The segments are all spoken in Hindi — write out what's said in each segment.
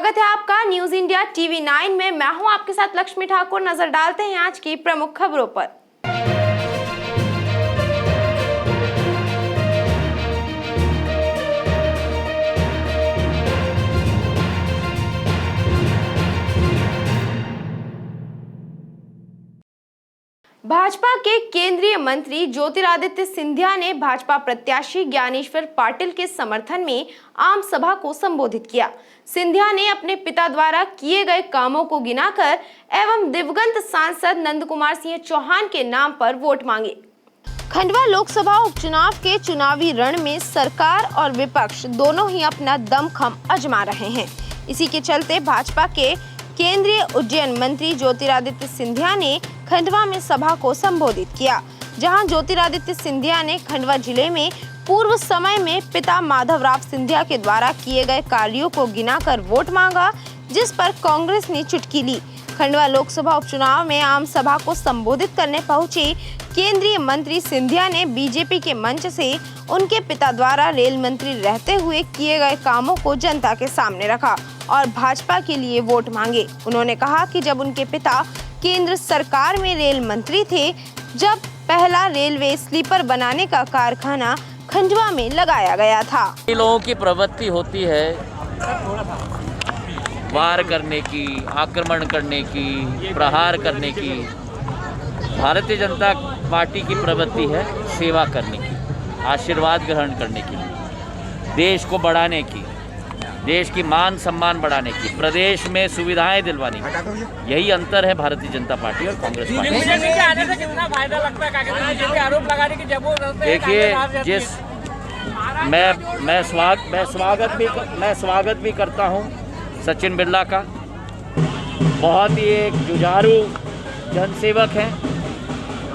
स्वागत है आपका न्यूज इंडिया टीवी 9 में। मैं हूं आपके साथ लक्ष्मी ठाकुर। नजर डालते हैं आज की प्रमुख खबरों पर। भाजपा के केंद्रीय मंत्री ज्योतिरादित्य सिंधिया ने भाजपा प्रत्याशी ज्ञानेश्वर पाटिल के समर्थन में आम सभा को संबोधित किया। सिंधिया ने अपने पिता द्वारा किए गए कामों को गिनाकर एवं दिवंगत सांसद नंद कुमार सिंह चौहान के नाम पर वोट मांगे। खंडवा लोकसभा उपचुनाव के चुनावी रण में सरकार और विपक्ष दोनों ही अपना दमखम आजमा रहे हैं। इसी के चलते भाजपा के केंद्रीय उड्डयन मंत्री ज्योतिरादित्य सिंधिया ने खंडवा में सभा को संबोधित किया, जहां ज्योतिरादित्य सिंधिया ने खंडवा जिले में पूर्व समय में पिता माधवराव सिंधिया के द्वारा किए गए कार्यों को गिनाकर वोट मांगा, जिस पर कांग्रेस ने चुटकी ली। खंडवा लोकसभा उपचुनाव में आम सभा को संबोधित करने पहुंचे केंद्रीय मंत्री सिंधिया ने बीजेपी के मंच से उनके पिता द्वारा रेल मंत्री रहते हुए किए गए कामों को जनता के सामने रखा और भाजपा के लिए वोट मांगे। उन्होंने कहा कि जब उनके पिता केंद्र सरकार में रेल मंत्री थे, जब पहला रेलवे स्लीपर बनाने का कारखाना खंडवा में लगाया गया था। लोगों की प्रवृत्ति होती है वार करने की, आक्रमण करने की, प्रहार करने की। भारतीय जनता पार्टी की प्रवृत्ति है सेवा करने की, आशीर्वाद ग्रहण करने की, देश को बढ़ाने की, देश की मान सम्मान बढ़ाने की, प्रदेश में सुविधाएं दिलवाने की। यही अंतर है भारतीय जनता पार्टी और कांग्रेस पार्टी। देखिए, जिस मैं स्वागत भी करता हूं सचिन बिरला का। बहुत ही एक जुझारू जनसेवक हैं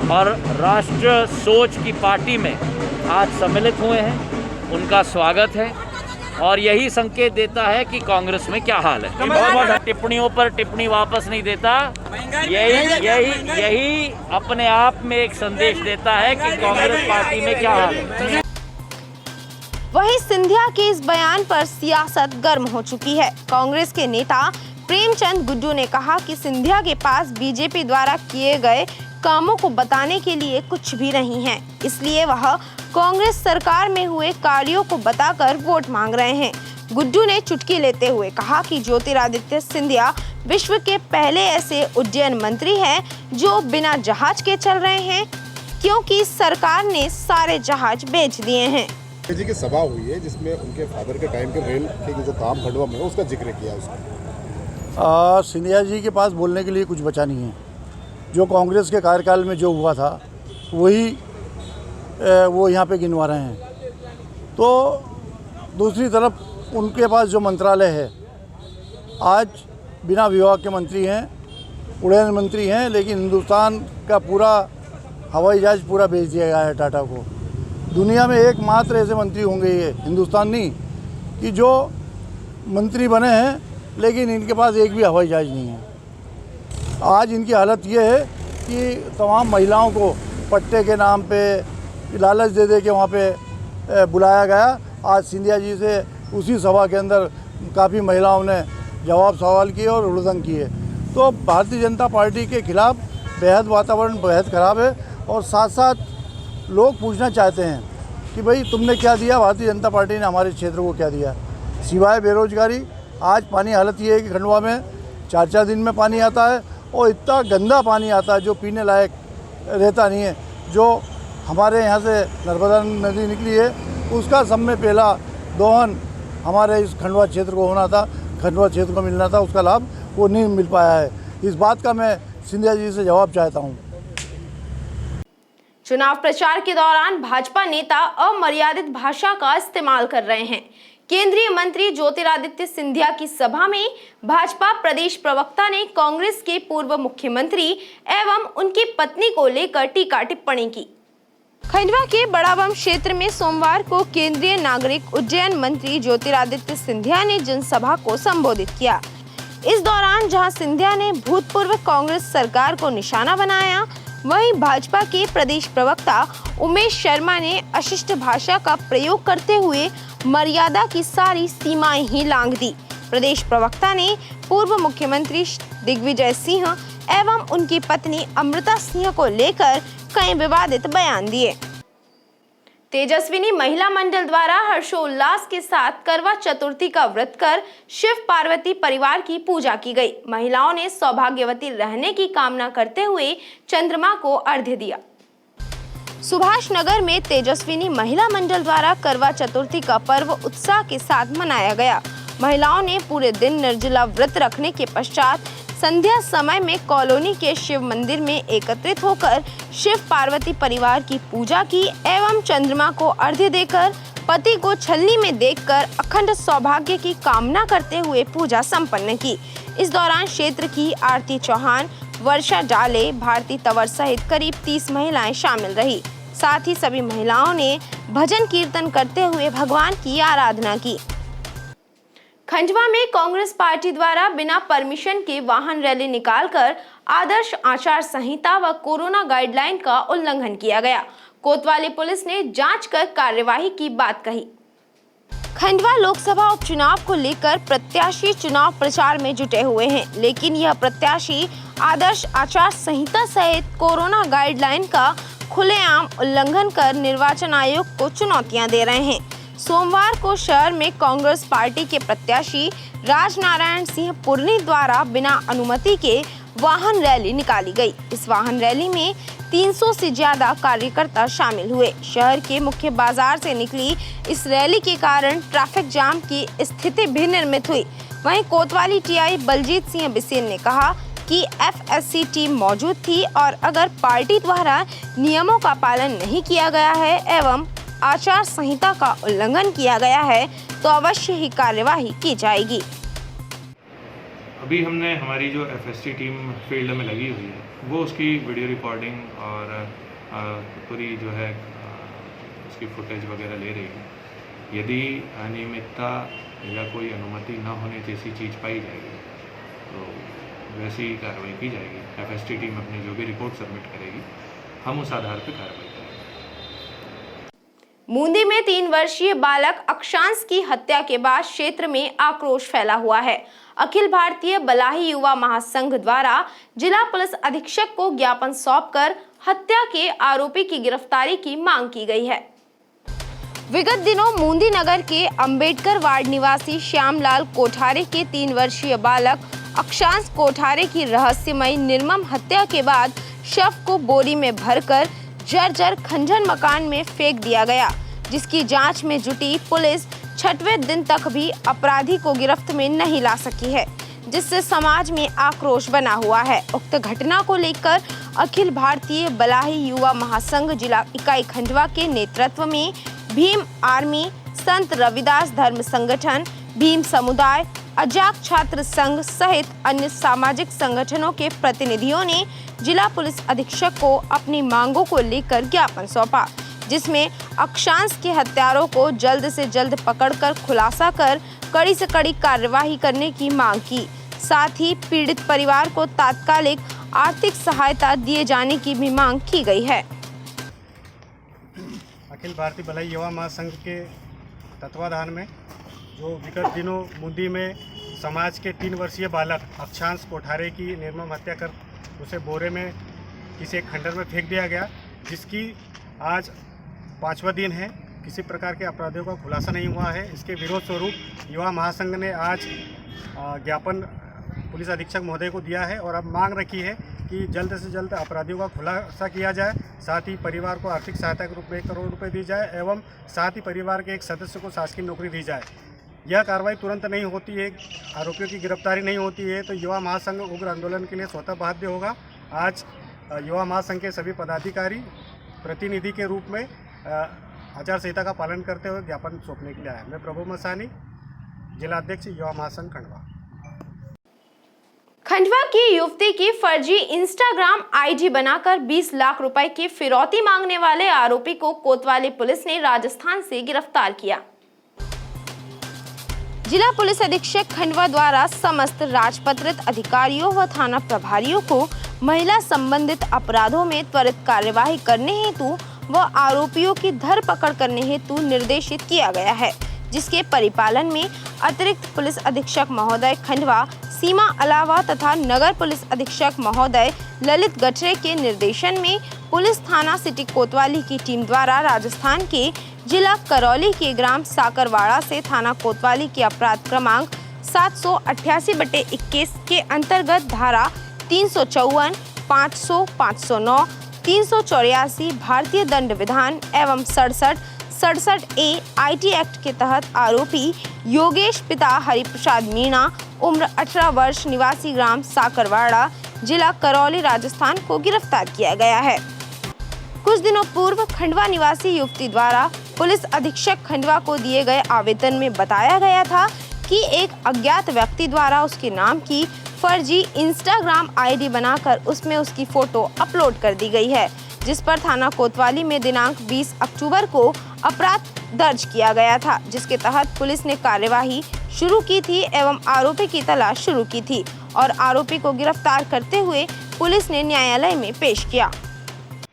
और राष्ट्र सोच की पार्टी में आज सम्मिलित हुए हैं। उनका स्वागत है और यही संकेत देता है कि कांग्रेस में क्या हाल है। टिप्पणियों पर टिप्पणी वापस नहीं देता। यही अपने आप में एक संदेश देता है कि कांग्रेस पार्टी में क्या हाल है। वहीं सिंधिया के इस बयान पर सियासत गर्म हो चुकी है। कांग्रेस के नेता प्रेमचंद गुड्डू ने कहा कि सिंधिया के पास बीजेपी द्वारा किए गए कामों को बताने के लिए कुछ भी नहीं है, इसलिए वह कांग्रेस सरकार में हुए कार्यों को बताकर वोट मांग रहे हैं। गुड्डू ने चुटकी लेते हुए कहा कि ज्योतिरादित्य सिंधिया विश्व के पहले ऐसे उड्डयन मंत्री हैं जो बिना जहाज के चल रहे हैं, क्योंकि सरकार ने सारे जहाज बेच दिए हैं। जी की सभा हुई है जिसमें उनके फादर के टाइम के रेल के जो काम खंडवा में है उसका जिक्र किया उसने। सिंधिया जी के पास बोलने के लिए कुछ बचा नहीं है। जो कांग्रेस के कार्यकाल में जो हुआ था वही वो यहाँ पे गिनवा रहे हैं। तो दूसरी तरफ उनके पास जो मंत्रालय है, आज बिना विभाग के मंत्री हैं, उड़ान मंत्री हैं, लेकिन हिंदुस्तान का पूरा हवाई जहाज पूरा बेच दिया गया है टाटा को। दुनिया में एकमात्र ऐसे मंत्री होंगे ये, हिंदुस्तान नहीं, कि जो मंत्री बने हैं लेकिन इनके पास एक भी हवाई जहाज नहीं है। आज इनकी हालत ये है कि तमाम महिलाओं को पट्टे के नाम पे लालच दे के वहाँ पे बुलाया गया। आज सिंधिया जी से उसी सभा के अंदर काफ़ी महिलाओं ने जवाब सवाल किए और हुड़दंग किए। तो भारतीय जनता पार्टी के खिलाफ बेहद वातावरण बेहद ख़राब है और साथ साथ लोग पूछना चाहते हैं कि भाई तुमने क्या दिया, भारतीय जनता पार्टी ने हमारे क्षेत्र को क्या दिया, सिवाय बेरोजगारी। आज पानी हालत ये है कि खंडवा में 4-4 दिन में पानी आता है और इतना गंदा पानी आता है जो पीने लायक रहता नहीं है। जो हमारे यहाँ से नर्मदा नदी निकली है उसका सब में पहला दोहन हमारे इस खंडवा क्षेत्र को होना था, खंडवा क्षेत्र को मिलना था, उसका लाभ वो नहीं मिल पाया है। इस बात का मैं सिंधिया जी से जवाब चाहता हूँ। चुनाव प्रचार के दौरान भाजपा नेता अमर्यादित भाषा का इस्तेमाल कर रहे हैं। केंद्रीय मंत्री ज्योतिरादित्य सिंधिया की सभा में भाजपा प्रदेश प्रवक्ता ने कांग्रेस के पूर्व मुख्यमंत्री एवं उनकी पत्नी को लेकर टीका टिप्पणी की। खंडवा के बड़ाबम क्षेत्र में सोमवार को केंद्रीय नागरिक उड्डयन मंत्री ज्योतिरादित्य सिंधिया ने जनसभा को संबोधित किया। इस दौरान जहां सिंधिया ने भूतपूर्व कांग्रेस सरकार को निशाना बनाया, वहीं भाजपा के प्रदेश प्रवक्ता उमेश शर्मा ने अशिष्ट भाषा का प्रयोग करते हुए मर्यादा की सारी सीमाएं ही लांघ दी। प्रदेश प्रवक्ता ने पूर्व मुख्यमंत्री दिग्विजय सिंह एवं उनकी पत्नी अमृता सिंह को लेकर कई विवादित बयान दिए। तेजस्विनी महिला मंडल द्वारा हर्षोल्लास के साथ करवा चतुर्थी का व्रत कर शिव पार्वती परिवार की पूजा की गई। महिलाओं ने सौभाग्यवती रहने की कामना करते हुए चंद्रमा को अर्घ्य दिया। सुभाष नगर में तेजस्विनी महिला मंडल द्वारा करवा चतुर्थी का पर्व उत्साह के साथ मनाया गया। महिलाओं ने पूरे दिन निर्जला व्रत रखने के पश्चात संध्या समय में कॉलोनी के शिव मंदिर में एकत्रित होकर शिव पार्वती परिवार की पूजा की एवं चंद्रमा को अर्घ्य देकर पति को छलनी में देखकर अखंड सौभाग्य की कामना करते हुए पूजा संपन्न की। इस दौरान क्षेत्र की आरती चौहान, वर्षा डाले, भारती तंवर सहित करीब 30 महिलाएं शामिल रही। साथ ही सभी महिलाओं ने भजन कीर्तन करते हुए भगवान की आराधना की। खंडवा में कांग्रेस पार्टी द्वारा बिना परमिशन के वाहन रैली निकालकर आदर्श आचार संहिता व कोरोना गाइडलाइन का उल्लंघन किया गया। कोतवाली पुलिस ने जांच कर कार्यवाही की बात कही। खंडवा लोकसभा उपचुनाव को लेकर प्रत्याशी चुनाव प्रचार में जुटे हुए हैं, लेकिन यह प्रत्याशी आदर्श आचार संहिता सहित कोरोना गाइडलाइन का खुलेआम उल्लंघन कर निर्वाचन आयोग को चुनौतियां दे रहे हैं। सोमवार को शहर में कांग्रेस पार्टी के प्रत्याशी राजनारायण सिंह पुरनी द्वारा बिना अनुमति के वाहन रैली निकाली गई। इस वाहन रैली में 300 से ज्यादा कार्यकर्ता शामिल हुए। शहर के मुख्य बाजार से निकली इस रैली के कारण ट्रैफिक जाम की स्थिति भी निर्मित हुई। वहीं कोतवाली टीआई बलजीत सिंह बिसेन ने कहा कि एफएससी टीम मौजूद थी और अगर पार्टी द्वारा नियमों का पालन नहीं किया गया है एवं आचार संहिता का उल्लंघन किया गया है तो अवश्य ही कार्यवाही की जाएगी। अभी हमने हमारी जो एफएसटी टीम फील्ड में लगी हुई है वो उसकी वीडियो रिकॉर्डिंग और पूरी जो है उसकी फुटेज वगैरह ले रही है। यदि अनियमितता या कोई अनुमति न होने जैसी चीज़ पाई जाएगी तो वैसी ही कार्रवाई की जाएगी। एफएसटी टीम अपनी जो भी रिपोर्ट सबमिट करेगी हम उस आधार पर कार्रवाई करेंगे। बूंदी में 3 वर्षीय बालक अक्षांश की हत्या के बाद क्षेत्र में आक्रोश फैला हुआ है। अखिल भारतीय बलाही युवा महासंघ द्वारा जिला पुलिस अधीक्षक को ज्ञापन सौंपकर हत्या के आरोपी की गिरफ्तारी की मांग की गई है। विगत दिनों बूंदी नगर के अंबेडकर वार्ड निवासी श्यामलाल कोठारे के 3 वर्षीय बालक अक्षांश कोठारे की रहस्यमयी निर्मम हत्या के बाद शव को बोरी में भरकर जर्जर खंडहर मकान में फेंक दिया गया, जिसकी जांच में जुटी पुलिस 6वें दिन तक भी अपराधी को गिरफ्त में नहीं ला सकी है, जिससे समाज में आक्रोश बना हुआ है। उक्त घटना को लेकर अखिल भारतीय बलाही युवा महासंघ जिला इकाई खंडवा के नेतृत्व में भीम आर्मी, संत रविदास धर्म संगठन, भीम समुदाय, अजाक छात्र संघ सहित अन्य सामाजिक संगठनों के प्रतिनिधियों ने जिला पुलिस अधीक्षक को अपनी मांगों को लेकर ज्ञापन सौंपा, जिसमें अक्षांश के हत्यारों को जल्द से जल्द पकड़कर खुलासा कर कड़ी से कड़ी कार्यवाही करने की मांग की। साथ ही पीड़ित परिवार को तात्कालिक आर्थिक सहायता दिए जाने की भी मांग की गई है। अखिल भारतीय बलाही युवा महासंघ के तत्वाधान में जो विगत दिनों बूंदी में समाज के 3 वर्षीय बालक अक्षांश कोठारे की निर्मम हत्या कर उसे बोरे में किसी एक खंडहर में फेंक दिया गया, जिसकी आज 5वां दिन है, किसी प्रकार के अपराधियों का खुलासा नहीं हुआ है। इसके विरोध स्वरूप युवा महासंघ ने आज ज्ञापन पुलिस अधीक्षक महोदय को दिया है और अब मांग रखी है कि जल्द से जल्द अपराधियों का खुलासा किया जाए, साथ ही परिवार को आर्थिक सहायता के रूप में 1 करोड़ रुपये दी जाए एवं साथ ही परिवार के एक सदस्य को शासकीय नौकरी दी जाए। यह कार्रवाई तुरंत नहीं होती है, आरोपियों की गिरफ्तारी नहीं होती है तो युवा महासंघ उग्र आंदोलन के लिए स्वतः बाध्य होगा। आज युवा महासंघ के सभी पदाधिकारी प्रतिनिधि के रूप में आचार संहिता का पालन करते हुए ज्ञापन सौंपने के लिए आए। मैं प्रभु मसानी, जिला अध्यक्ष युवा महासंघ खंडवा। खंडवा की युवती की फर्जी इंस्टाग्राम आईडी बनाकर 20 लाख रुपए की फिरौती मांगने वाले आरोपी को कोतवाली पुलिस ने राजस्थान से गिरफ्तार किया। जिला पुलिस अधीक्षक खंडवा द्वारा समस्त राजपत्रित अधिकारियों व थाना प्रभारियों को महिला संबंधित अपराधों में त्वरित कार्यवाही करने हेतु व आरोपियों की धरपकड़ करने हेतु निर्देशित किया गया है। जिसके परिपालन में अतिरिक्त पुलिस अधीक्षक महोदय खंडवा सीमा अलावा तथा नगर पुलिस अधीक्षक महोदय ललित गठरे के निर्देशन में पुलिस थाना सिटी कोतवाली की टीम द्वारा राजस्थान के जिला करौली के ग्राम साकरवाड़ा से थाना कोतवाली के अपराध क्रमांक 788/21 के अंतर्गत धारा 354, 500, 509, 384 भारतीय दंड विधान एवं 67A IT एक्ट के तहत आरोपी योगेश पिता हरिप्रसाद मीणा उम्र 18 वर्ष निवासी ग्राम साकरवाड़ा जिला करौली राजस्थान को गिरफ्तार किया गया है। कुछ दिनों पूर्व खंडवा निवासी युवती द्वारा पुलिस अधीक्षक खंडवा को दिए गए आवेदन में बताया गया था कि एक अज्ञात व्यक्ति द्वारा उसके नाम की फर्जी इंस्टाग्राम आईडी बनाकर उसमें उसकी फोटो अपलोड कर दी गई है, जिस पर थाना कोतवाली में दिनांक 20 अक्टूबर को अपराध दर्ज किया गया था, जिसके तहत पुलिस ने कार्यवाही शुरू की थी एवं आरोपी की तलाश शुरू की थी और आरोपी को गिरफ्तार करते हुए पुलिस ने न्यायालय में पेश किया।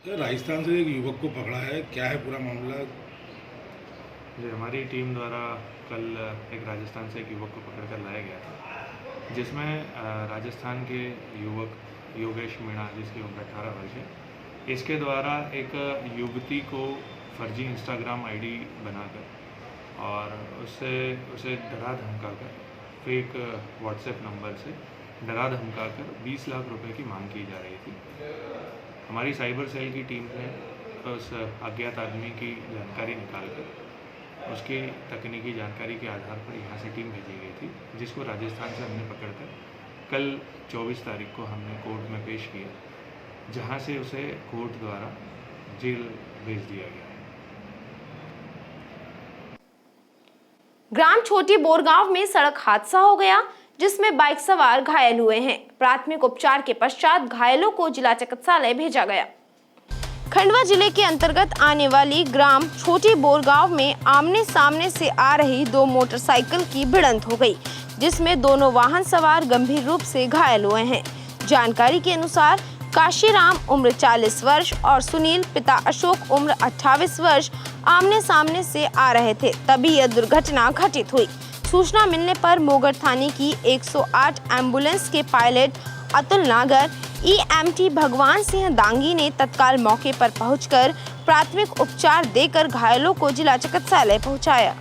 राजस्थान से एक युवक को पकड़ा है, क्या है पूरा मामला? जी, हमारी टीम द्वारा कल एक राजस्थान से एक युवक को पकड़कर लाया गया था, जिसमें राजस्थान के युवक योगेश मीणा जिसकी उम्र 18 वर्ष है, इसके द्वारा एक युवती को फर्जी इंस्टाग्राम आईडी बनाकर और उसे डरा धमकाकर फेक व्हाट्सएप नंबर से डरा धमकाकर 20 लाख रुपए की मांग की जा रही थी। हमारी साइबर सेल की टीम ने उस अज्ञात आदमी की जानकारी निकालकर उसकी तकनीकी जानकारी के आधार पर यहाँ से टीम भेजी गई थी, जिसको राजस्थान से हमने पकड़कर कल 24 तारीख को हमने कोर्ट में पेश किया, जहाँ से उसे कोर्ट द्वारा जेल भेज दिया गया है। ग्राम छोटी बोरगांव में सड़क हादसा हो गया, जिसमें बाइक सवार घायल हुए हैं। प्राथमिक उपचार के पश्चात घायलों को जिला चिकित्सालय भेजा गया। खंडवा जिले के अंतर्गत आने वाली ग्राम छोटी बोरगांव में आमने सामने से आ रही दो मोटरसाइकिल की भिड़ंत हो गई, जिसमें दोनों वाहन सवार गंभीर रूप से घायल हुए हैं। जानकारी के अनुसार काशीराम उम्र 40 वर्ष और सुनील पिता अशोक उम्र 28 वर्ष आमने सामने से आ रहे थे, तभी यह दुर्घटना घटित हुई। सूचना मिलने पर मोगढ़ थाने की 108 एम्बुलेंस के पायलट अतुल नागर EMT भगवान सिंह दांगी ने तत्काल मौके पर पहुंचकर प्राथमिक उपचार देकर घायलों को जिला चिकित्सालय पहुंचाया।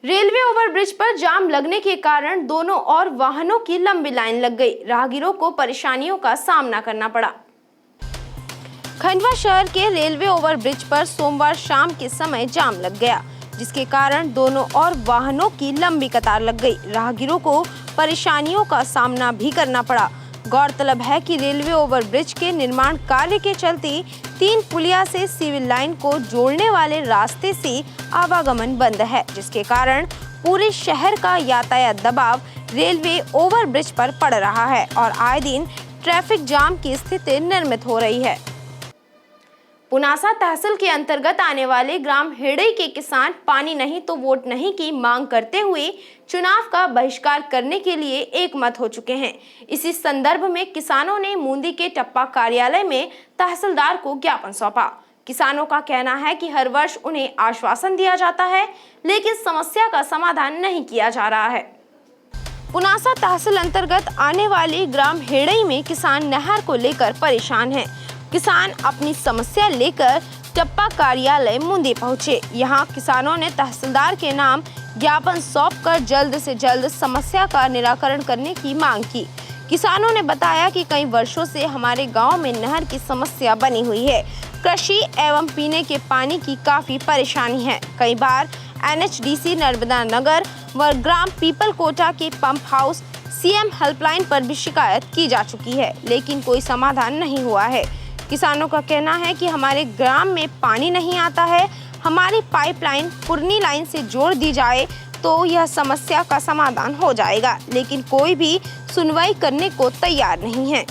रेलवे ओवरब्रिज पर जाम लगने के कारण दोनों ओर वाहनों की लंबी लाइन लग गई। राहगीरों को परेशानियों का सामना करना पड़ा। खंडवा शहर के रेलवे ओवरब्रिज पर सोमवार शाम के समय जाम लग गया, जिसके कारण दोनों ओर वाहनों की लंबी कतार लग गई। राहगीरों को परेशानियों का सामना भी करना पड़ा। गौरतलब है कि रेलवे ओवरब्रिज के निर्माण कार्य के चलते 3 पुलिया से सिविल लाइन को जोड़ने वाले रास्ते से आवागमन बंद है, जिसके कारण पूरे शहर का यातायात दबाव रेलवे ओवरब्रिज पर पड़ रहा है और आए दिन ट्रैफिक जाम की स्थिति निर्मित हो रही है। पुनासा तहसील के अंतर्गत आने वाले ग्राम हेड़ई के किसान पानी नहीं तो वोट नहीं की मांग करते हुए चुनाव का बहिष्कार करने के लिए एकमत हो चुके हैं। इसी संदर्भ में किसानों ने मूंदी के टप्पा कार्यालय में तहसीलदार को ज्ञापन सौंपा। किसानों का कहना है कि हर वर्ष उन्हें आश्वासन दिया जाता है, लेकिन समस्या का समाधान नहीं किया जा रहा है। पुनासा तहसील अंतर्गत आने वाली ग्राम हेड़ई में किसान नहर को लेकर परेशान हैं। किसान अपनी समस्या लेकर टप्पा कार्यालय मूंदी पहुंचे। यहां किसानों ने तहसीलदार के नाम ज्ञापन सौंपकर जल्द से जल्द समस्या का निराकरण करने की मांग की। किसानों ने बताया कि कई वर्षों से हमारे गांव में नहर की समस्या बनी हुई है। कृषि एवं पीने के पानी की काफी परेशानी है। कई बार NHDC नर्मदा नगर व ग्राम पीपल कोटा के पंप हाउस CM हेल्पलाइन पर भी शिकायत की जा चुकी है, लेकिन कोई समाधान नहीं हुआ है। किसानों का कहना है कि हमारे ग्राम में पानी नहीं आता है। हमारी पाइपलाइन पुरनी लाइन से जोड़ दी जाए तो यह समस्या का समाधान हो जाएगा, लेकिन कोई भी सुनवाई करने को तैयार नहीं है।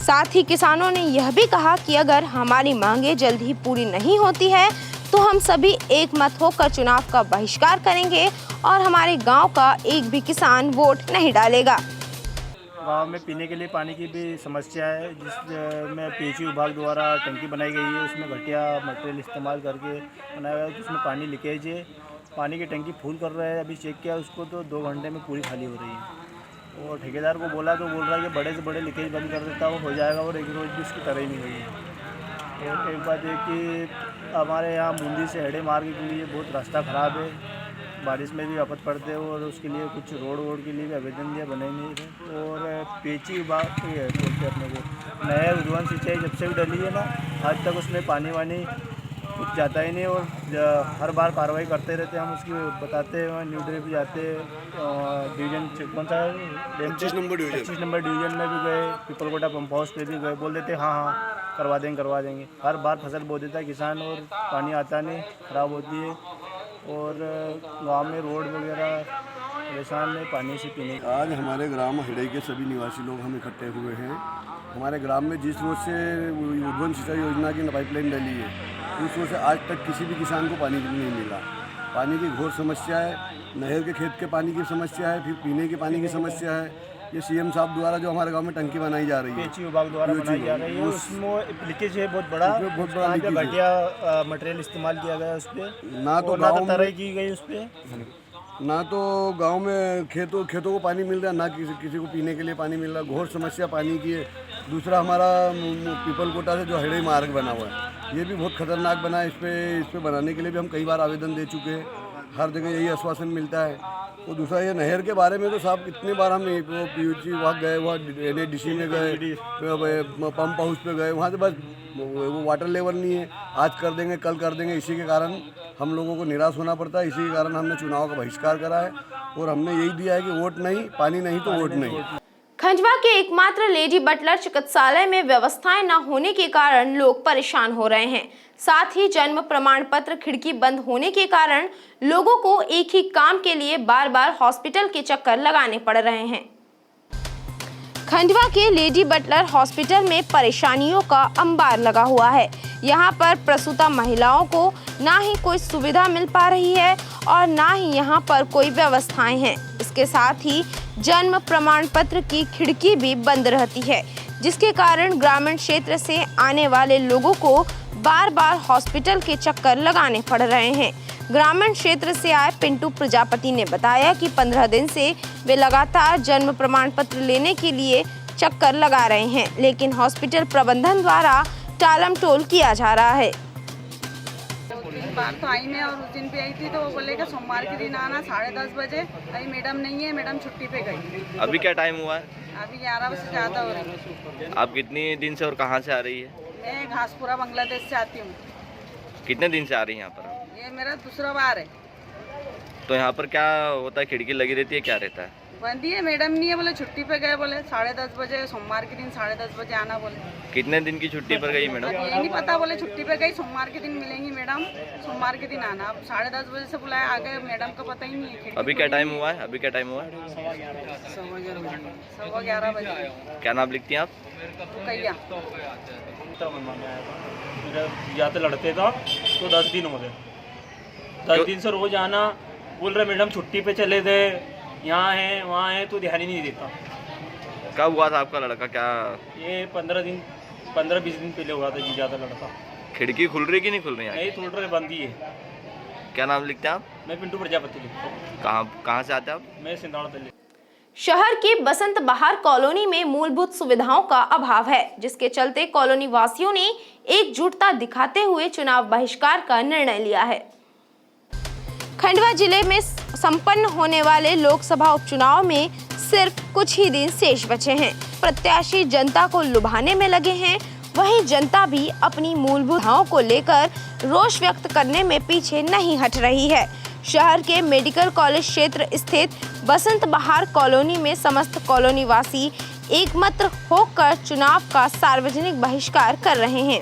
साथ ही किसानों ने यह भी कहा कि अगर हमारी मांगे जल्द ही पूरी नहीं होती है तो हम सभी एकमत होकर चुनाव का बहिष्कार करेंगे और हमारे गांव का एक भी किसान वोट नहीं डालेगा। गांव में पीने के लिए पानी की भी समस्या है, जिसमें PHU विभाग द्वारा टंकी बनाई गई है। उसमें घटिया मटेरियल इस्तेमाल करके बनाया गया है, जिसमें पानी लीकेज है पानी की टंकी फुल कर रहे हैं, अभी चेक किया उसको तो 2 घंटे में पूरी खाली हो रही है। और ठेकेदार को बोला तो बोल रहा है कि बड़े से बड़े लीकेज बंद कर देता हो जाएगा, और एक रोज़ भी उसकी तरह ही नहीं हुई है। और एक बात है कि हमारे यहाँ बूंदी से हेड़े मार्ग के लिए बहुत रास्ता ख़राब है, बारिश में भी आफत पड़ते हो, और उसके लिए कुछ रोड के लिए भी आवेदन दिया, बने नहीं थे। और पेची बात है बोलते अपने को नया उद्वन सिंचाई जब से भी डली है ना, आज तक उसमें पानी वानी कुछ जाता ही नहीं, और हर बार कार्रवाई करते रहते हैं। हम उसकी बताते हैं, न्यू डे भी जाते हैं, डिवीजन कौन सा 25 नंबर डिवीजन में भी गए, पिपलकोटा पंप हाउस पे भी गए, बोल देते हाँ करवा देंगे। हर बार फसल बो देता है किसान, और पानी आता नहीं, ख़राब होती है। और गांव में रोड वगैरह परेशान है पानी से पीने। आज हमारे ग्राम हिड़ई के सभी निवासी लोग हम इकट्ठे हुए हैं। हमारे ग्राम में जिस रोज से उद्वन सिंचाई योजना की पाइपलाइन डली है, उस रोज से आज तक किसी भी किसान को पानी नहीं मिला। पानी की घोर समस्या है, नहर के खेत के पानी की समस्या है, फिर पीने के पानी की समस्या है। ये सीएम साहब द्वारा जो हमारे गांव में टंकी बनाई जा रही है, पेची विभाग द्वारा बनाई जा रही है, उसमें लीकेज है बहुत बड़ा लीकेज, घटिया मटेरियल इस्तेमाल किया गया उस पर, ना तो तरह की गई उस पर, ना तो गांव में खेतों को पानी मिल रहा है, ना किसी को पीने के लिए पानी मिल रहा है। घोर समस्या पानी की है। दूसरा हमारा पिपलकोटा से जो हेड़ई मार्ग बना हुआ है, ये भी बहुत खतरनाक बना है। इस पे बनाने के लिए भी हम कई बार आवेदन दे चुके हैं, हर जगह यही आश्वासन मिलता है। और दूसरा ये नहर के बारे में तो साहब कितने बार हम PUC वहाँ गए, वहाँ NHDC में गए, पंप हाउस पे गए, वहाँ से बस वो वाटर लेवल नहीं है, आज कर देंगे कल कर देंगे। इसी के कारण हम लोगों को निराश होना पड़ता है। इसी के कारण हमने चुनाव का बहिष्कार करा है, और हमने यही दिया है कि वोट नहीं, पानी नहीं तो वोट नहीं। खंडवा के एकमात्र लेडी बटलर चिकित्सालय में व्यवस्थाएं न होने के कारण लोग परेशान हो रहे हैं। साथ ही जन्म प्रमाण पत्र खिड़की बंद होने के कारण लोगों को एक ही काम के लिए बार बार हॉस्पिटल के चक्कर लगाने पड़ रहे हैं। खंडवा के लेडी बटलर हॉस्पिटल में परेशानियों का अंबार लगा हुआ है। यहाँ पर प्रसूता महिलाओं को ना ही कोई सुविधा मिल पा रही है और ना ही यहाँ पर कोई व्यवस्थाएं हैं। इसके साथ ही जन्म प्रमाण पत्र की खिड़की भी बंद रहती है, जिसके कारण ग्रामीण क्षेत्र से आने वाले लोगों को बार बार हॉस्पिटल के चक्कर लगाने पड़ रहे हैं। ग्रामीण क्षेत्र से आए पिंटू प्रजापति ने बताया कि 15 दिन से वे लगातार जन्म प्रमाण पत्र लेने के लिए चक्कर लगा रहे हैं, लेकिन हॉस्पिटल प्रबंधन द्वारा टालमटोल किया जा रहा है। बार तो आई मैं, और उस दिन पे आई थी तो वो बोलेगा सोमवार के दिन आना 10:30 बजे। अभी मैडम नहीं है, मैडम छुट्टी पे गई। अभी क्या टाइम हुआ है? अभी 11 बजे ज़्यादा हो रही है। आप कितनी दिन से और कहाँ से आ रही है? मैं घासपुरा बांग्लादेश से आती हूँ। कितने दिन से आ रही है यहाँ पर? ये मेरा दूसरा बार है। तो यहाँ पर क्या होता है, खिड़की लगी रहती है, क्या रहता है? बंदी है, मैडम नहीं है, बोले छुट्टी पे गए, बोले 10:30 बजे सोमवार के दिन 10:30 बजे आना बोले। कितने दिन की छुट्टी पर गई मैडम? ये नहीं पता, बोले छुट्टी पे गई, सोमवार के दिन मिलेंगी मैडम, सोमवार के दिन आना। अब 10:30 बजे से बुलाया, आ गए, मैडम का पता ही नहीं है। अभी क्या टाइम हुआ है? अभी क्या टाइम हुआ है? 11:15 बजे। क्या नाम लिखती हैं आप? कैया जाते लड़ते था तो 10 दिन हो गए। 10 दिन से रोज आना, बोल रहे मैडम छुट्टी पे चले थे, यहाँ है वहाँ है, तो ध्यान ही नहीं देता। कब हुआ था आपका लड़का? क्या ये 15-20 दिन पहले हुआ था जी, ज़्यादा लड़का। खिड़की खुल रही कि नहीं खुल रही? नहीं खुल रही, बंद ही है। क्या नाम लिखते हैं आप? मैं पिंटू प्रजापति लिखता हूँ। कहाँ से आते हैं आप? मैं सिंधाड़ा दिल्ली। शहर के बसंत बहार कॉलोनी में मूलभूत सुविधाओं का अभाव है, जिसके चलते कॉलोनी वासियों ने एकजुटता दिखाते हुए चुनाव बहिष्कार का निर्णय लिया है। खंडवा जिले में संपन्न होने वाले लोकसभा उपचुनाव में सिर्फ कुछ ही दिन शेष बचे हैं। प्रत्याशी जनता को लुभाने में लगे हैं, वहीं जनता भी अपनी मूलभूत सुविधाओं को लेकर रोष व्यक्त करने में पीछे नहीं हट रही है। शहर के मेडिकल कॉलेज क्षेत्र स्थित बसंत बहार कॉलोनी में समस्त कॉलोनी वासी एकमत होकर चुनाव का सार्वजनिक बहिष्कार कर रहे हैं।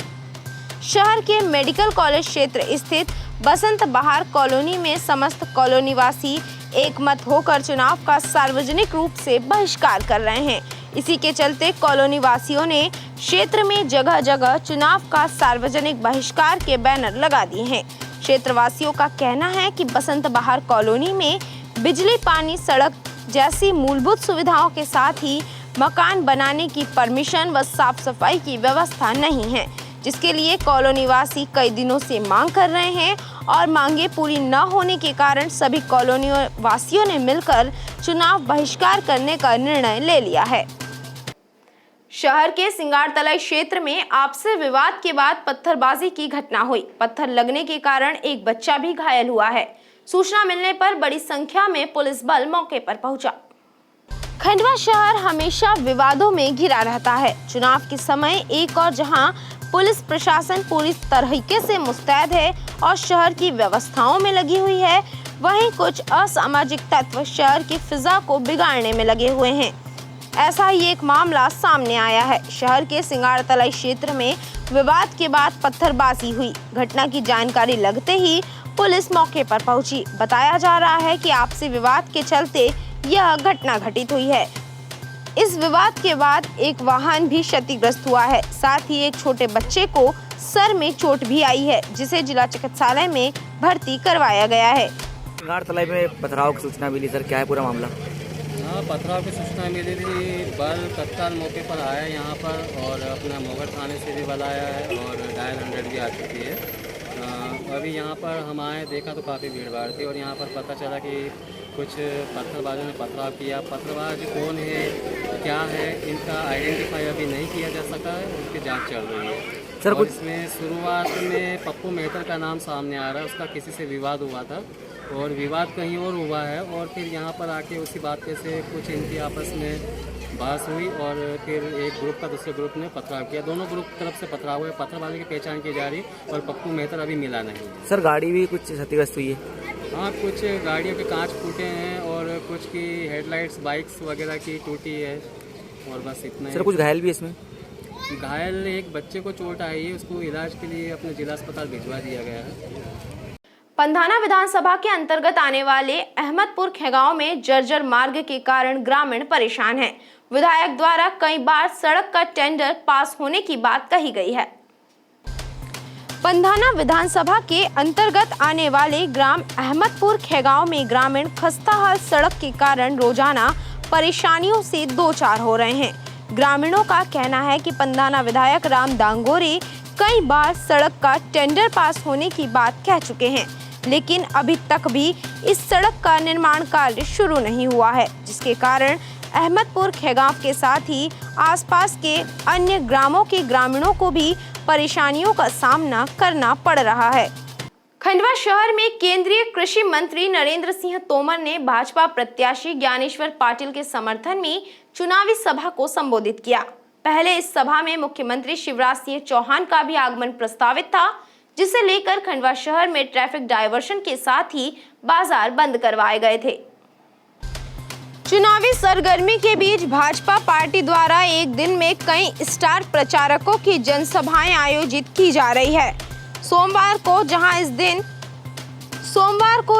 शहर के मेडिकल कॉलेज क्षेत्र स्थित बसंत बहार कॉलोनी में समस्त कॉलोनी वासी एकमत होकर चुनाव का सार्वजनिक रूप से बहिष्कार कर रहे हैं। इसी के चलते कॉलोनी वासियों ने क्षेत्र में जगह जगह चुनाव का सार्वजनिक बहिष्कार के बैनर लगा दिए हैं। क्षेत्रवासियों का कहना है कि बसंत बहार कॉलोनी में बिजली, पानी, सड़क जैसी मूलभूत सुविधाओं के साथ ही मकान बनाने की परमिशन व साफ सफाई की व्यवस्था नहीं है, जिसके लिए कॉलोनी वासी कई दिनों से मांग कर रहे हैं और मांगे पूरी न होने के कारण सभी कॉलोनी वासियों ने मिलकर चुनाव बहिष्कार करने का निर्णय ले लिया है। शहर के सिंगारतलाई क्षेत्र में आपसी विवाद के बाद पत्थरबाजी की घटना हुई। पत्थर लगने के कारण एक बच्चा भी घायल हुआ है। सूचना मिलने पर बड़ी संख्या में पुलिस बल मौके पर पहुंचा। खंडवा शहर हमेशा विवादों में घिरा रहता है। चुनाव के समय एक और जहां पुलिस प्रशासन पूरी तरीके से मुस्तैद है और शहर की व्यवस्थाओं में लगी हुई है, वहीं कुछ असामाजिक तत्व शहर की फिजा को बिगाड़ने में लगे हुए हैं। ऐसा ही एक मामला सामने आया है। शहर के सिंगारतलाई क्षेत्र में विवाद के बाद पत्थरबाजी हुई। घटना की जानकारी लगते ही पुलिस मौके पर पहुंची। बताया जा रहा है कि आपसी विवाद के चलते यह घटना घटित हुई है। इस विवाद के बाद एक वाहन भी क्षतिग्रस्त हुआ है। साथ ही एक छोटे बच्चे को सर में चोट भी आई है, जिसे जिला चिकित्सालय में भर्ती करवाया गया है। सिंगारतलाई में पथराव की सूचना मिली सर, क्या है पूरा मामला? हाँ, पथराव की सूचना मिली थी। बल तत्काल मौके पर आया यहाँ पर और अपना मोगर थाने से भी बल आया है और डायल 100 भी आ चुकी है। अभी यहाँ पर हम आए, देखा तो काफ़ी भीड़ भाड़ थी और यहाँ पर पता चला कि कुछ पत्थरबाजों ने पथराव किया। पत्थरबाज कौन है, क्या है, इनका आइडेंटिफाई अभी नहीं किया जा सका है, उसकी जांच चल रही है सर। कुछ इसमें शुरुआत में पप्पू मेहतर का नाम सामने आ रहा है। उसका किसी से विवाद हुआ था और विवाद कहीं और हुआ है और फिर यहाँ पर आके उसी बात पे से कुछ इनकी आपस में बहस हुई और फिर एक ग्रुप का दूसरे ग्रुप ने पथराव किया। दोनों ग्रुप की तरफ से पथराव हुए। पत्थरबाजी की पहचान की जा रही और पप्पू मेहतर अभी मिला नहीं सर। गाड़ी भी कुछ क्षतिग्रस्त हुई है? हाँ, कुछ गाड़ियों के कांच फूटे हैं और कुछ की हेडलाइट्स बाइक्स वगैरह की टूटी है और बस इतना सर। कुछ घायल भी इसमें? घायल एक बच्चे को चोट आई है, उसको इलाज के लिए अपने जिला अस्पताल भिजवा दिया गया है। पंधाना विधानसभा के अंतर्गत आने वाले अहमदपुर खेगांव में जर्जर मार्ग के कारण ग्रामीण परेशान हैं। विधायक द्वारा कई बार सड़क का टेंडर पास होने की बात कही गई है। पंधाना विधानसभा के अंतर्गत आने वाले ग्राम अहमदपुर खेगांव में ग्रामीण खस्ताहाल सड़क के कारण रोजाना परेशानियों से दो चार हो रहे हैं। ग्रामीणों का कहना है कि पंधाना विधायक राम दांगोरे कई बार सड़क का टेंडर पास होने की बात कह चुके हैं, लेकिन अभी तक भी इस सड़क का निर्माण कार्य शुरू नहीं हुआ है, जिसके कारण अहमदपुर खेगांव के साथ ही आसपास के अन्य ग्रामों के ग्रामीणों को भी परेशानियों का सामना करना पड़ रहा है। खंडवा शहर में केंद्रीय कृषि मंत्री नरेंद्र सिंह तोमर ने भाजपा प्रत्याशी ज्ञानेश्वर पाटिल के समर्थन में चुनावी सभा को संबोधित किया। पहले इस सभा में मुख्यमंत्री शिवराज सिंह चौहान का भी आगमन प्रस्तावित था, जिसे लेकर खंडवा शहर में ट्रैफिक डायवर्शन के साथ ही बाजार बंद करवाए गए थे। चुनावी सरगर्मी के बीच भाजपा पार्टी द्वारा एक दिन में कई स्टार प्रचारकों की जनसभाएं आयोजित की जा रही है। सोमवार को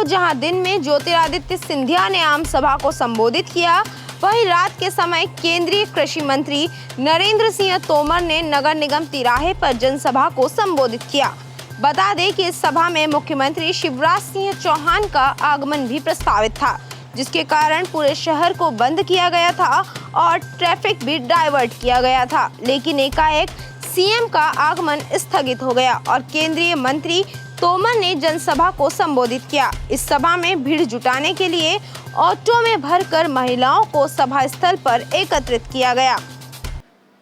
जहां दिन में ज्योतिरादित्य सिंधिया ने आम सभा को संबोधित किया, वहीं रात के समय केंद्रीय कृषि मंत्री नरेंद्र सिंह तोमर ने नगर निगम तिराहे पर जनसभा को संबोधित किया। बता दें कि इस सभा में मुख्यमंत्री शिवराज सिंह चौहान का आगमन भी प्रस्तावित था, जिसके कारण पूरे शहर को बंद किया गया था और ट्रैफिक भी डाइवर्ट किया गया था। लेकिन एकाएक सीएम का आगमन स्थगित हो गया और केंद्रीय मंत्री तोमर ने जनसभा को संबोधित किया। इस सभा में भीड़ जुटाने के लिए ऑटो में भरकर महिलाओं को सभा स्थल पर एकत्रित किया गया।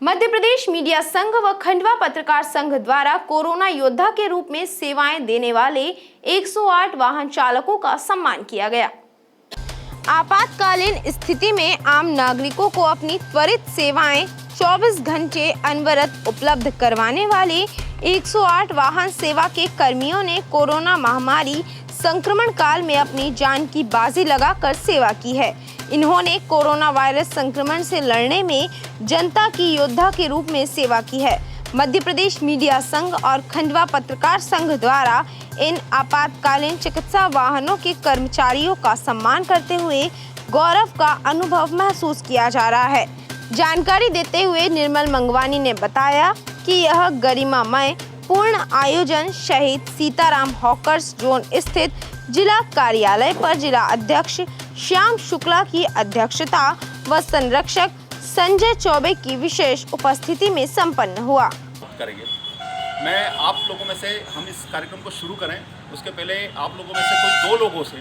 मध्य प्रदेश मीडिया संघ व खंडवा पत्रकार संघ द्वारा कोरोना योद्धा के रूप में सेवाएं देने वाले 108 वाहन चालकों का सम्मान किया गया। आपातकालीन स्थिति में आम नागरिकों को अपनी त्वरित सेवाएं 24 घंटे अनवरत उपलब्ध करवाने वाले 108 वाहन सेवा के कर्मियों ने कोरोना महामारी संक्रमण काल में अपनी जान की बाजी लगाकर सेवा की है। इन्होंने कोरोना वायरस संक्रमण से लड़ने में जनता की योद्धा के रूप में सेवा की है। मध्य प्रदेश मीडिया संघ और खंडवा पत्रकार संघ द्वारा इन आपातकालीन चिकित्सा वाहनों के कर्मचारियों का सम्मान करते हुए गौरव का अनुभव महसूस किया जा रहा है। जानकारी देते हुए निर्मल मंगवानी ने बताया कि यह गरिमामय पूर्ण आयोजन शहीद सीताराम हॉकर्स जोन स्थित जिला कार्यालय पर जिला अध्यक्ष श्याम शुक्ला की अध्यक्षता व संरक्षक संजय चौबे की विशेष उपस्थिति में संपन्न हुआ। करेंगे। मैं आप लोगों में से हम इस कार्यक्रम को शुरू करें उसके पहले आप लोगों में से कोई 2 लोगों से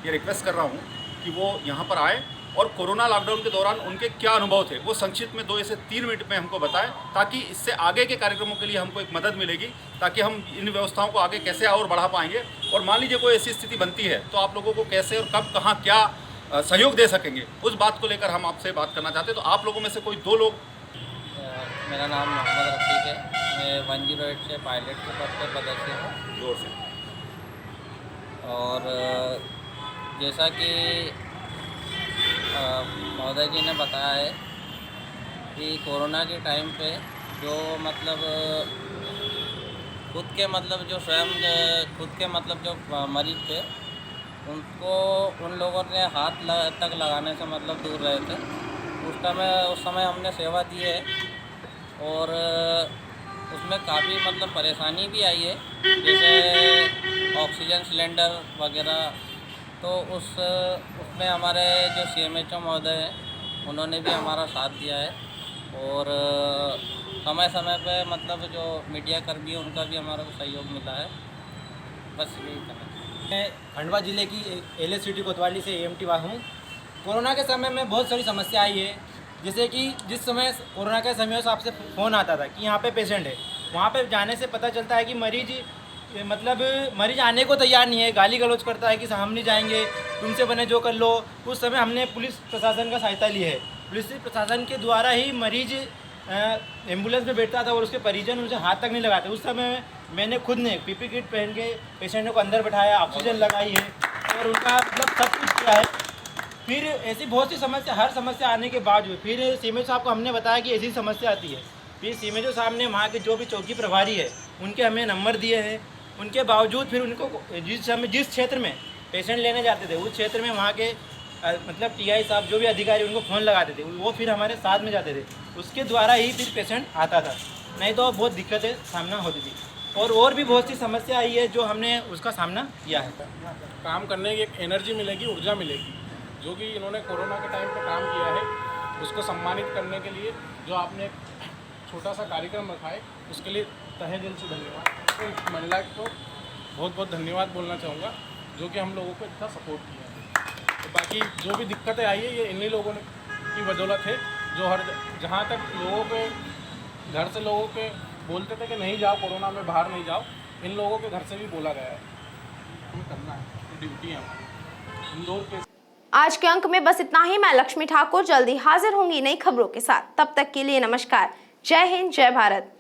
ये रिक्वेस्ट कर रहा हूँ कि वो यहाँ पर आए और कोरोना लॉकडाउन के दौरान उनके क्या अनुभव थे वो संक्षिप्त में 2 से 3 मिनट में हमको बताएं, ताकि इससे आगे के कार्यक्रमों के लिए हमको एक मदद मिलेगी, ताकि हम इन व्यवस्थाओं को आगे कैसे और बढ़ा पाएंगे। और मान लीजिए कोई ऐसी स्थिति बनती है तो आप लोगों को कैसे और कब कहाँ क्या सहयोग दे सकेंगे, उस बात को लेकर हम आपसे बात करना चाहते हैं। तो आप लोगों में से कोई 2 लोग। मेरा नाम मोहम्मद रफ़ीक है, मैं 108 से पायलट के पद पर पदस्थ हूँ। जोर से। और जैसा कि महोदय जी ने बताया है कि कोरोना के टाइम पे जो मतलब खुद के जो मरीज थे उनको उन लोगों ने हाथ तक लगाने से मतलब दूर रहे थे। उस समय हमने सेवा दी है और उसमें काफ़ी मतलब परेशानी भी आई है, जैसे ऑक्सीजन सिलेंडर वगैरह। तो उसमें हमारे जो CMHO महोदय हैं उन्होंने भी हमारा साथ दिया है और समय समय पे मतलब जो मीडिया कर्मी है उनका भी हमारा सहयोग मिला है। बस यही कहना। मैं खंडवा ज़िले की LS सिटी कोतवाली से AMT वाह हूँ। कोरोना के समय में बहुत सारी समस्या आई है, जैसे कि जिस समय कोरोना के समय से आपसे फ़ोन आता था कि यहाँ पे पेशेंट है, वहाँ पे जाने से पता चलता है कि मरीज आने को तैयार नहीं है, गाली गलौज करता है कि हम नहीं जाएंगे, तुमसे बने जो कर लो। उस समय हमने पुलिस प्रशासन का सहायता ली है। पुलिस प्रशासन के द्वारा ही मरीज एम्बुलेंस में बैठता था और उसके परिजन उनसे हाथ तक नहीं लगाते। उस समय मैंने खुद ने PP किट पहन के पेशेंटों को अंदर बैठाया, ऑक्सीजन लगाई है और उनका मतलब सब कुछ किया है। फिर ऐसी बहुत सी समस्या, हर समस्या आने के बाद फिर CMHO साहब को हमने बताया कि ऐसी समस्या आती है। फिर CMHO साहब ने वहाँ के जो भी चौकी प्रभारी है उनके हमें नंबर दिए हैं। उनके बावजूद फिर उनको जिस क्षेत्र में पेशेंट लेने जाते थे उस क्षेत्र में वहाँ के मतलब TI साहब जो भी अधिकारी उनको फ़ोन लगाते थे, वो फिर हमारे साथ में जाते थे। उसके द्वारा ही फिर पेशेंट आता था, नहीं तो बहुत दिक्कतें सामना होती थी। और भी बहुत सी समस्या आई है जो हमने उसका सामना किया है। काम करने की एक एनर्जी मिलेगी, ऊर्जा मिलेगी, जो कि इन्होंने कोरोना के टाइम पे काम किया है, उसको सम्मानित करने के लिए जो आपने एक छोटा सा कार्यक्रम रखा है, उसके लिए तहे दिल से धन्यवाद। तो महिला को बहुत बहुत धन्यवाद बोलना चाहूँगा, जो कि हम लोगों को इतना सपोर्ट किया है। तो बाकी जो भी दिक्कतें आई है ये इन्हीं लोगों की बदौलत है, जो जहाँ तक लोगों के घर से लोगों के बोलते थे कि नहीं जाओ कोरोना में, बाहर नहीं जाओ, इन लोगों के घर से भी बोला गया है। हमें करना है, ड्यूटी है हमारी इंदौर के। आज के अंक में बस इतना ही। मैं लक्ष्मी ठाकुर जल्दी हाजिर होंगी नई खबरों के साथ। तब तक के लिए नमस्कार। जय हिंद, जय भारत।